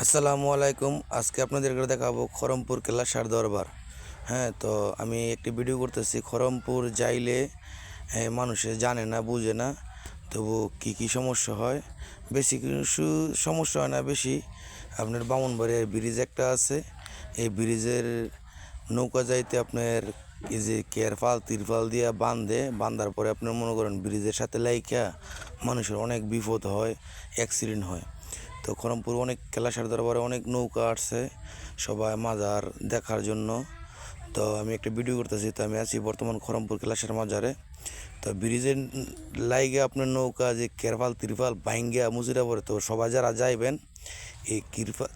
আসসালামু আলাইকুম। আজকে আপনাদেরকে দেখাবো খড়মপুর কেল্লা ষাট দরবার। হ্যাঁ, তো আমি একটি ভিডিও করতেছি। খড়মপুর যাইলে মানুষে জানে না, বুঝে না, তবু কি সমস্যা হয়। বেশি কিছু সমস্যা হয় না বেশি। আপনার বামুনবাড়িয়ার ব্রিজ একটা আছে, এই ব্রিজের নৌকা যাইতে আপনার এই যে কেরফাল তিরফাল দিয়ে বান্ধার পরে আপনার মনে করেন ব্রিজের সাথে লাইকা মানুষের অনেক বিপদ হয়, অ্যাক্সিডেন্ট হয়। তো খড়মপুর অনেক কেলাসার দরবারে অনেক নৌকা আসছে সবাই মাজার দেখার জন্য। তো আমি একটা ভিডিও করতেছি, তো আমি আছি বর্তমান খড়মপুর কেলাসার মাজারে। তো ব্রিজের লাইগে আপনার নৌকা যে কেরফাল তিরফাল বাইঙ্গা মুজিরা পড়ে, তো সবাই যারা যাইবেন এই কিরফা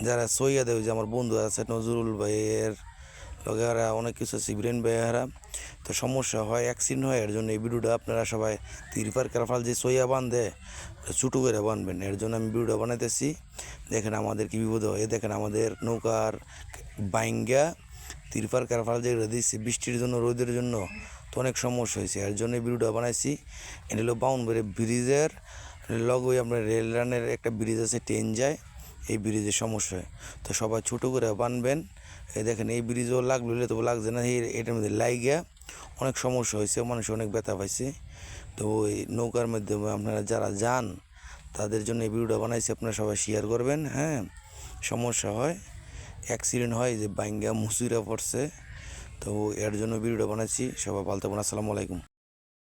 যারা সইয়া দেবে, যে আমার বন্ধু আছে নজরুল ভাইয়ের লগেরা অনেক কিছু আছে, ইব্রাহিম ভাইয়ারা, তো সমস্যা হয়, অ্যাক্সিডেন্ট হয়। এর জন্য এই ভিডিওটা আপনারা সবাই তিরফার কেরফাল যে সইয়া বান্ধে ছোটো করে বানবেন, এর জন্য আমি ভিডিওটা বানাইতেছি। দেখেন আমাদের কী বিপদ হয়, দেখেন আমাদের নৌকার বাইঙ্গা তিরফার কেরফাল যে দিচ্ছি বৃষ্টির জন্য রোদের জন্য, তো অনেক সমস্যা হয়েছে, এর জন্য ভিডিওটা বানাইছি। এটা হলো বাউনবাড়ি ব্রিজের ওই আপনার রেল লাইনের একটা ব্রিজ আছে, ট্রেন যায়, এই ব্রিজের সমস্যা হয়। তো সবাই ছোটো করে বানবেন। এই দেখেন এই ব্রিজও লাগলো, তো লাগছে না, এটার মধ্যে লাইগা অনেক সমস্যা হয়েছে, মানুষ অনেক ব্যথা পাইছে। তো ওই নৌকার মাধ্যমে আপনারা যারা যান তাদের জন্য এই ভিডিওটা বানাইছি, আপনারা সবাই শেয়ার করবেন। হ্যাঁ, সমস্যা হয়, অ্যাক্সিডেন্ট হয়, যে বাইঙ্গা মুসিরা পড়ছে, তো এর জন্য ভিডিওটা বানাইছি। সবাই ভালো থাকবেন। আসসালামু আলাইকুম।